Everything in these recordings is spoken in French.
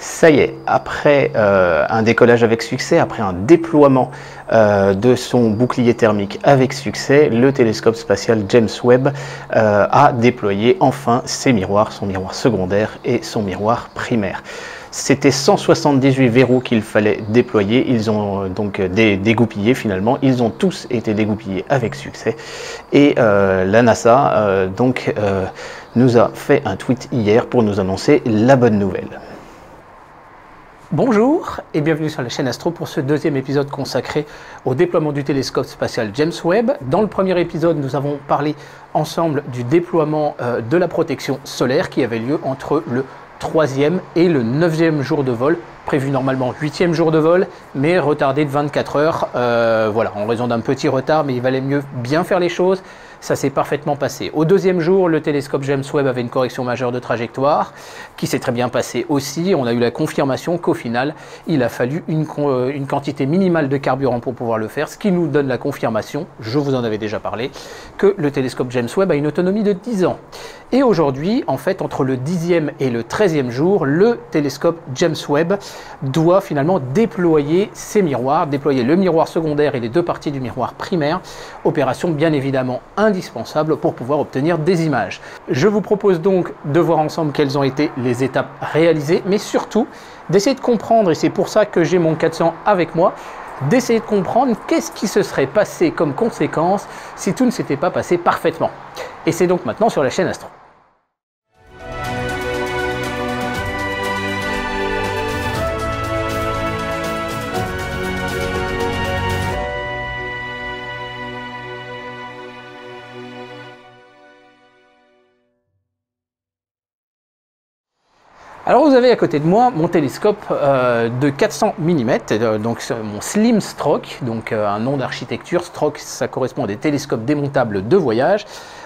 Ça y est, après un décollage avec succès, après un déploiement de son bouclier thermique avec succès, le télescope spatial James Webb a déployé enfin ses miroirs, son miroir secondaire et son miroir primaire. C'était 178 verrous qu'il fallait déployer, ils ont donc dégoupillé finalement, ils ont tous été dégoupillés avec succès et la NASA nous a fait un tweet hier pour nous annoncer la bonne nouvelle. Bonjour et bienvenue sur la chaîne Astro pour ce deuxième épisode consacré au déploiement du télescope spatial James Webb. Dans le premier épisode, nous avons parlé ensemble du déploiement de la protection solaire qui avait lieu entre le 3e et le 9e jour de vol, prévu normalement 8e jour de vol, mais retardé de 24 heures, voilà, en raison d'un petit retard, mais il valait mieux bien faire les choses. Ça s'est parfaitement passé. Au deuxième jour, le télescope James Webb avait une correction majeure de trajectoire qui s'est très bien passée aussi. On a eu la confirmation qu'au final, il a fallu une quantité minimale de carburant pour pouvoir le faire, ce qui nous donne la confirmation, je vous en avais déjà parlé, que le télescope James Webb a une autonomie de 10 ans. Et aujourd'hui, en fait, entre le 10e et le 13e jour, le télescope James Webb doit finalement déployer ses miroirs, déployer le miroir secondaire et les deux parties du miroir primaire, opération bien évidemment indispensable pour pouvoir obtenir des images. Je vous propose donc de voir ensemble quelles ont été les étapes réalisées, mais surtout d'essayer de comprendre, et c'est pour ça que j'ai mon 400 avec moi, d'essayer de comprendre qu'est-ce qui se serait passé comme conséquence si tout ne s'était pas passé parfaitement. Et c'est donc maintenant sur la chaîne Astro. Alors vous avez à côté de moi mon télescope de 400 mm, donc mon Slim Stroke, donc un nom d'architecture. Stroke, ça correspond à des télescopes démontables de voyage.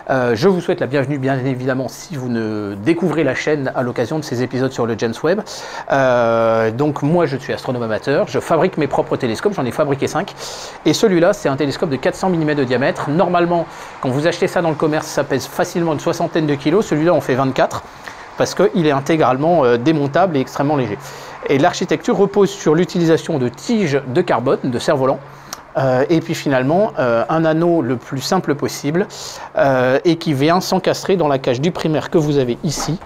Je vous souhaite la bienvenue bien évidemment si vous ne découvrez la chaîne à l'occasion de ces épisodes sur le James Webb. Donc moi je suis astronome amateur, je fabrique mes propres télescopes, j'en ai fabriqué 5. Et celui-là c'est un télescope de 400 mm de diamètre. Normalement quand vous achetez ça dans le commerce ça pèse facilement une soixantaine de kilos, celui-là on fait 24. Parce qu'il est intégralement démontable et extrêmement léger. Et l'architecture repose sur l'utilisation de tiges de carbone, de cerf-volant, et puis finalement un anneau le plus simple possible, et qui vient s'encastrer dans la cage du primaire que vous avez ici.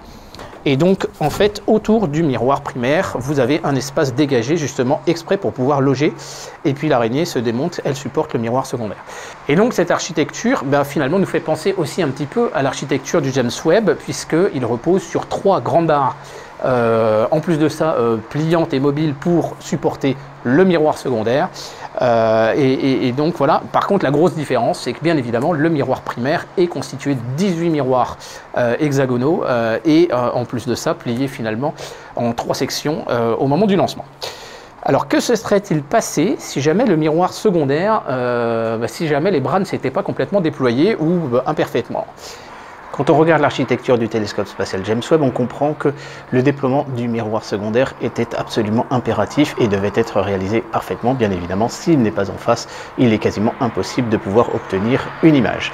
Et donc en fait autour du miroir primaire vous avez un espace dégagé justement exprès pour pouvoir loger, et puis l'araignée se démonte, elle supporte le miroir secondaire. Et donc cette architecture finalement nous fait penser aussi un petit peu à l'architecture du James Webb, puisqu'il repose sur 3 grandes barres, en plus de ça pliantes et mobiles pour supporter le miroir secondaire. Et donc voilà, par contre la grosse différence c'est que bien évidemment le miroir primaire est constitué de 18 miroirs hexagonaux et en plus de ça pliés finalement en 3 sections au moment du lancement. Alors que se serait-il passé si jamais le miroir secondaire, si jamais les bras ne s'étaient pas complètement déployés ou imparfaitement? Quand on regarde l'architecture du télescope spatial James Webb, on comprend que le déploiement du miroir secondaire était absolument impératif et devait être réalisé parfaitement. Bien évidemment, s'il n'est pas en face, il est quasiment impossible de pouvoir obtenir une image.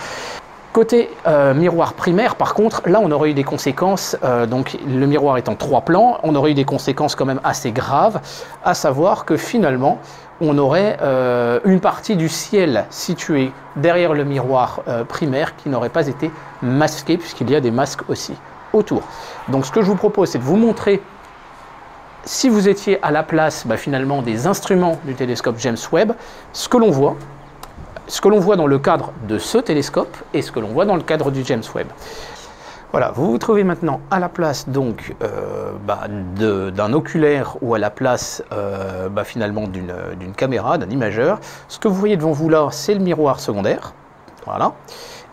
Côté miroir primaire, par contre, là on aurait eu des conséquences, donc le miroir est en 3 plans, on aurait eu des conséquences quand même assez graves, à savoir que finalement on aurait une partie du ciel située derrière le miroir primaire qui n'aurait pas été masquée, puisqu'il y a des masques aussi autour. Donc ce que je vous propose, c'est de vous montrer, si vous étiez à la place finalement des instruments du télescope James Webb, ce que l'on voit dans le cadre de ce télescope et ce que l'on voit dans le cadre du James Webb. Voilà, vous vous trouvez maintenant à la place donc d'un oculaire ou à la place finalement d'une caméra, d'un imageur. Ce que vous voyez devant vous là, c'est le miroir secondaire. Voilà.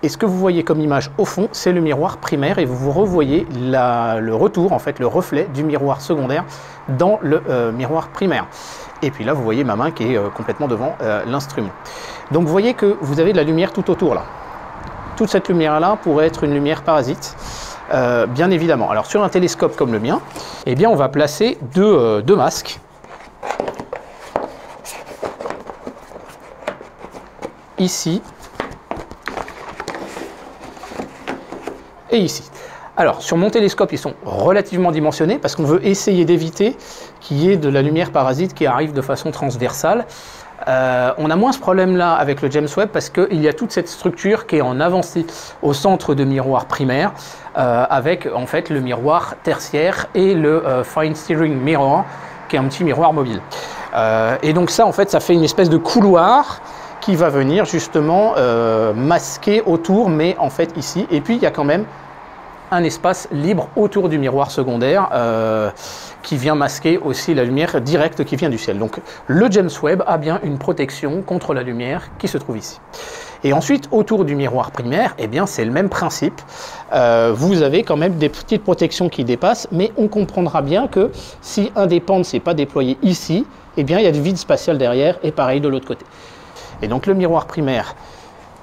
Et ce que vous voyez comme image au fond, c'est le miroir primaire, et vous revoyez le retour, en fait, le reflet du miroir secondaire dans le miroir primaire. Et puis là, vous voyez ma main qui est complètement devant l'instrument. Donc vous voyez que vous avez de la lumière tout autour là. Toute cette lumière-là pourrait être une lumière parasite, bien évidemment. Alors sur un télescope comme le mien, eh bien on va placer deux masques. Ici et ici. Alors, sur mon télescope, ils sont relativement dimensionnés parce qu'on veut essayer d'éviter qu'il y ait de la lumière parasite qui arrive de façon transversale. On a moins ce problème-là avec le James Webb parce qu'il y a toute cette structure qui est en avancée au centre de miroir primaire avec en fait le miroir tertiaire et le Fine Steering Mirror qui est un petit miroir mobile. Et donc ça, en fait, ça fait une espèce de couloir qui va venir justement masquer autour, mais en fait ici. Et puis il y a quand même un espace libre autour du miroir secondaire qui vient masquer aussi la lumière directe qui vient du ciel. Donc le James Webb a bien une protection contre la lumière qui se trouve ici. Et ensuite, autour du miroir primaire, eh bien c'est le même principe. Vous avez quand même des petites protections qui dépassent, mais on comprendra bien que si un des pans ne s'est pas déployé ici, eh bien il y a du vide spatial derrière, et pareil de l'autre côté. Et donc le miroir primaire,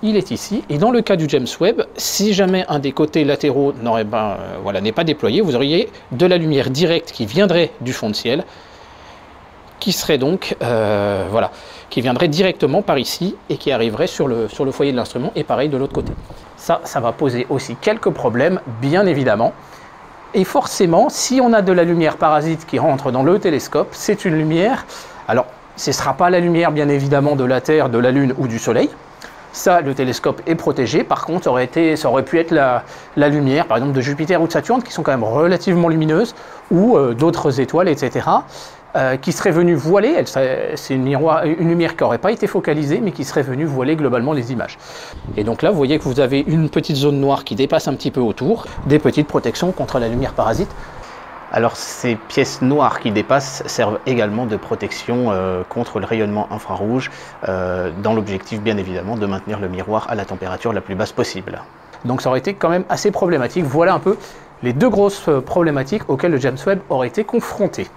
il est ici, et dans le cas du James Webb, si jamais un des côtés latéraux n'est pas déployé, vous auriez de la lumière directe qui viendrait du fond de ciel, qui serait donc, qui viendrait directement par ici, et qui arriverait sur le foyer de l'instrument, et pareil de l'autre côté. Ça va poser aussi quelques problèmes, bien évidemment, et forcément, si on a de la lumière parasite qui rentre dans le télescope, c'est une lumière, alors ce ne sera pas la lumière bien évidemment de la Terre, de la Lune ou du Soleil. Ça, le télescope est protégé. Par contre, ça aurait pu être la lumière, par exemple, de Jupiter ou de Saturne, qui sont quand même relativement lumineuses, ou d'autres étoiles, etc., qui seraient venues voiler. C'est une lumière qui n'aurait pas été focalisée, mais qui serait venue voiler globalement les images. Et donc là, vous voyez que vous avez une petite zone noire qui dépasse un petit peu autour, des petites protections contre la lumière parasite. Alors ces pièces noires qui dépassent servent également de protection contre le rayonnement infrarouge, dans l'objectif bien évidemment de maintenir le miroir à la température la plus basse possible. Donc ça aurait été quand même assez problématique. Voilà un peu les deux grosses problématiques auxquelles le James Webb aurait été confronté.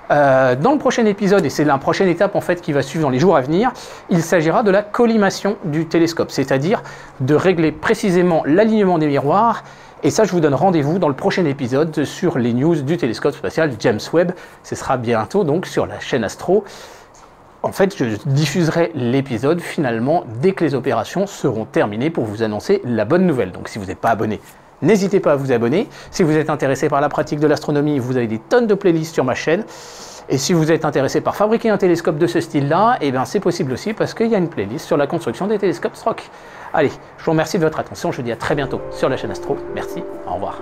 Dans le prochain épisode, et c'est la prochaine étape en fait qui va suivre dans les jours à venir, il s'agira de la collimation du télescope, c'est-à-dire de régler précisément l'alignement des miroirs. Et ça, je vous donne rendez-vous dans le prochain épisode sur les news du télescope spatial James Webb. Ce sera bientôt donc sur la chaîne Astro. En fait, je diffuserai l'épisode finalement dès que les opérations seront terminées pour vous annoncer la bonne nouvelle. Donc si vous n'êtes pas abonné, n'hésitez pas à vous abonner. Si vous êtes intéressé par la pratique de l'astronomie, vous avez des tonnes de playlists sur ma chaîne. Et si vous êtes intéressé par fabriquer un télescope de ce style-là, eh bien c'est possible aussi parce qu'il y a une playlist sur la construction des télescopes Stroke. Allez, je vous remercie de votre attention, je vous dis à très bientôt sur la chaîne Astro. Merci, au revoir.